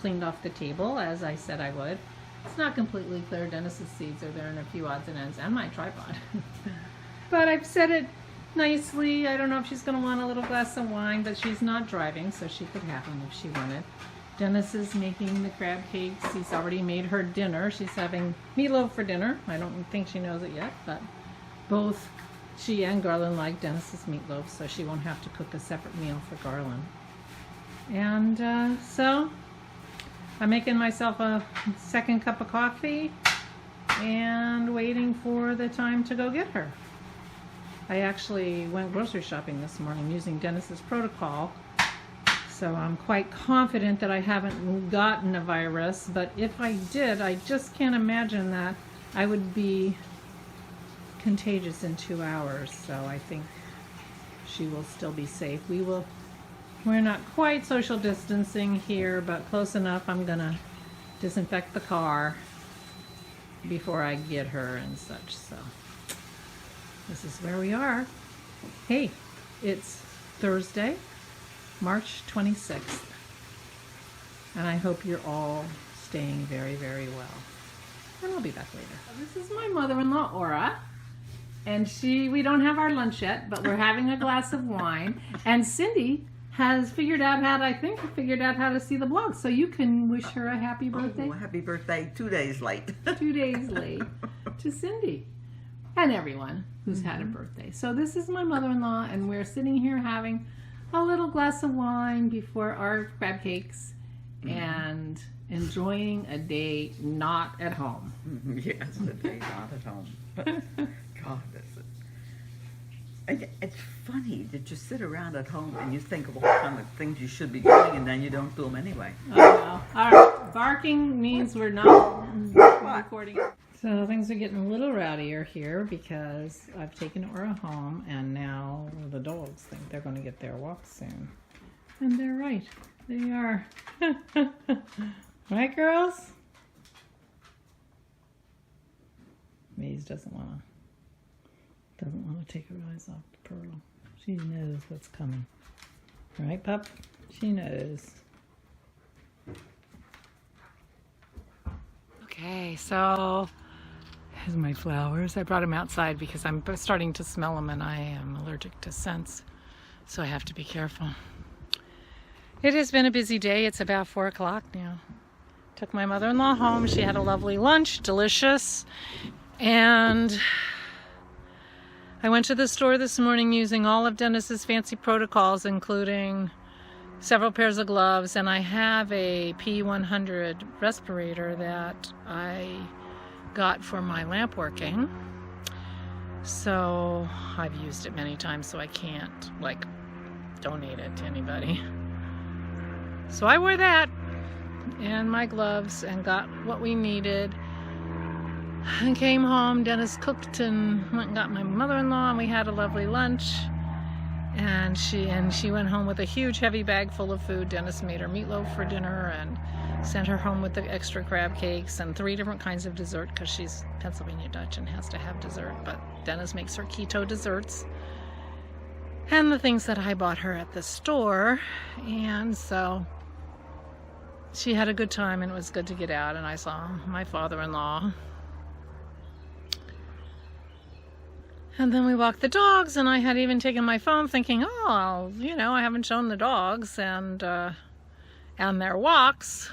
cleaned off the table as I said I would. It's not completely clear. Dennis's seeds are there and a few odds and ends, and my tripod. But I've set it nicely. I don't know if she's going to want a little glass of wine, but she's not driving, so she could have one if she wanted. Dennis is making the crab cakes. He's already made her dinner. She's having meatloaf for dinner. I don't think she knows it yet, but both she and Garland like Dennis's meatloaf, so she won't have to cook a separate meal for Garland. And so I'm making myself a second cup of coffee and waiting for the time to go get her. I actually went grocery shopping this morning using Dennis's protocol, so I'm quite confident that I haven't gotten a virus, but if I did, I just can't imagine that I would be contagious in 2 hours, so I think she will still be safe. We're not quite social distancing here, but close enough. I'm gonna disinfect the car before I get her and such, so this is where we are. Hey, it's Thursday, March 26th, and I hope you're all staying very, very well. And I'll be back later. This is my mother-in-law, Aura, and we don't have our lunch yet, but we're having a glass of wine, and Cindy has figured out how to see the blog, so you can wish her a happy birthday. Oh, happy birthday, 2 days late. 2 days late to Cindy and everyone who's had a birthday. So this is my mother-in-law, and we're sitting here having a little glass of wine before our crab cakes and enjoying a day not at home. Yes, a day not at home. God, it's funny that you sit around at home and you think of all kind of things you should be doing, and then you don't do them anyway. Oh, no. All right, barking means we're not recording. So things are getting a little rowdier here because I've taken Aura home, and now the dogs think they're going to get their walk soon. And they're right. They are. Right, girls? Maze doesn't want to take her eyes off the Pearl. She knows what's coming. Right, pup? She knows. Okay, so here's my flowers. I brought them outside because I'm starting to smell them, and I am allergic to scents, so I have to be careful. It has been a busy day. It's about 4 o'clock now. Took my mother-in-law home. She had a lovely lunch, delicious, and I went to the store this morning using all of Dennis's fancy protocols, including several pairs of gloves, and I have a P100 respirator that I got for my lamp working. So I've used it many times, so I can't donate it to anybody. So I wore that and my gloves and got what we needed. I came home, Dennis cooked and went and got my mother-in-law, and we had a lovely lunch. And she went home with a huge heavy bag full of food. Dennis made her meatloaf for dinner and sent her home with the extra crab cakes and 3 different kinds of dessert because she's Pennsylvania Dutch and has to have dessert. But Dennis makes her keto desserts and the things that I bought her at the store. And so she had a good time, and it was good to get out, and I saw my father-in-law. And then we walked the dogs, and I had even taken my phone thinking, oh, I haven't shown the dogs and their walks.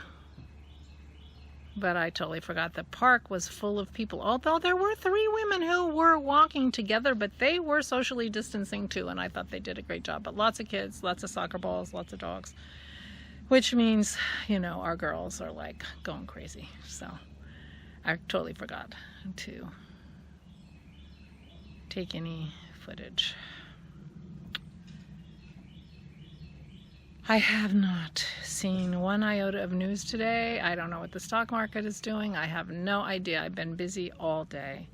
But I totally forgot the park was full of people, although there were 3 women who were walking together, but they were socially distancing too, and I thought they did a great job. But lots of kids, lots of soccer balls, lots of dogs, which means, our girls are going crazy. So I totally forgot to take any footage. I have not seen one iota of news today. I don't know what the stock market is doing. I have no idea. I've been busy all day.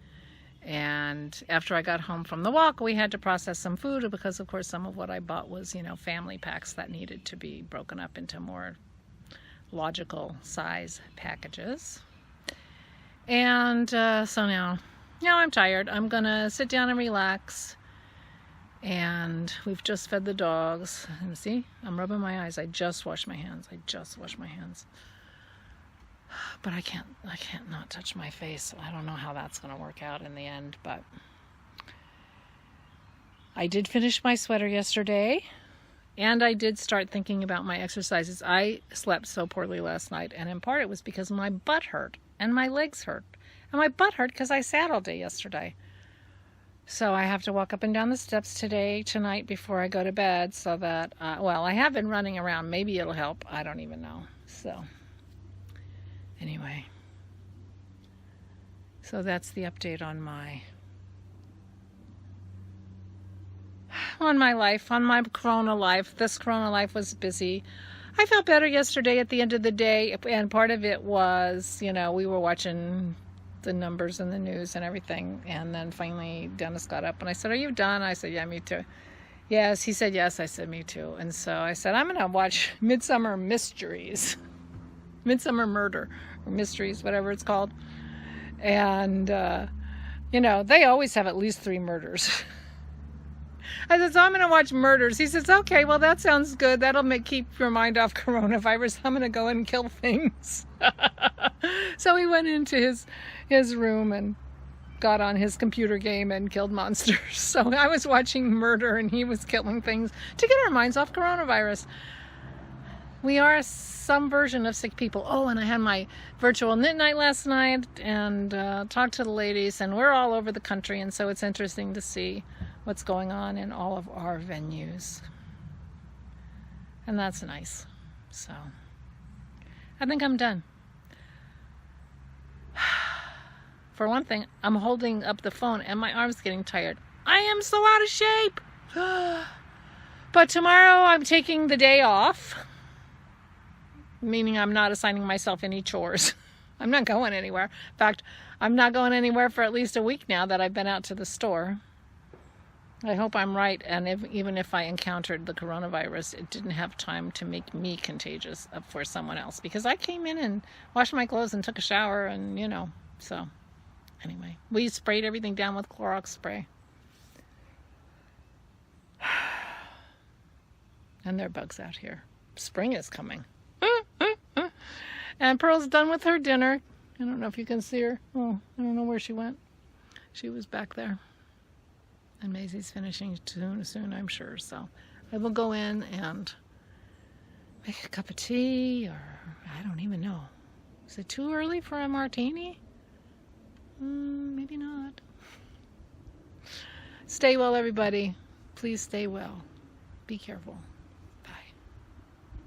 And after I got home from the walk, we had to process some food because, of course, some of what I bought was, family packs that needed to be broken up into more logical size packages. And so now I'm tired. I'm gonna sit down and relax. And we've just fed the dogs. And see, I'm rubbing my eyes. I just washed my hands. But I can't not touch my face. I don't know how that's going to work out in the end, but I did finish my sweater yesterday, and I did start thinking about my exercises. I slept so poorly last night, and in part it was because my butt hurt and my legs hurt. And my butt hurt because I sat all day yesterday. So I have to walk up and down the steps tonight before I go to bed, so that, well, I have been running around. Maybe it'll help. I don't even know. So anyway, so that's the update on my life, on my Corona life. This Corona life was busy. I felt better yesterday at the end of the day, and part of it was, you know, we were watching the numbers in the news and everything, and then finally Dennis got up and I said, "Are you done?" I said, "Yeah, me too." Yes, he said yes. I said, "Me too." And so I said, "I'm gonna watch Midsummer Mysteries." Midsummer Murder, or Mysteries, whatever it's called. And, you know, they always have at least 3 murders. I said, "So I'm going to watch murders." He says, "Okay, well, that sounds good. That'll keep your mind off coronavirus. I'm going to go and kill things." So he went into his room and got on his computer game and killed monsters. So I was watching murder and he was killing things to get our minds off coronavirus. We are some version of sick people. Oh, and I had my virtual knit night last night and talked to the ladies, and we're all over the country, and so it's interesting to see what's going on in all of our venues. And that's nice. So I think I'm done. For one thing, I'm holding up the phone and my arm's getting tired. I am so out of shape. But tomorrow I'm taking the day off. Meaning I'm not assigning myself any chores. I'm not going anywhere. In fact, I'm not going anywhere for at least a week now that I've been out to the store. I hope I'm right, and even if I encountered the coronavirus, it didn't have time to make me contagious for someone else. Because I came in and washed my clothes and took a shower and, you know, so anyway. We sprayed everything down with Clorox spray. And there are bugs out here. Spring is coming. And Pearl's done with her dinner. I don't know if you can see her. Oh, I don't know where she went. She was back there. And Maisie's finishing soon, I'm sure. So I will go in and make a cup of tea, or I don't even know. Is it too early for a martini? Maybe not. Stay well, everybody. Please stay well. Be careful.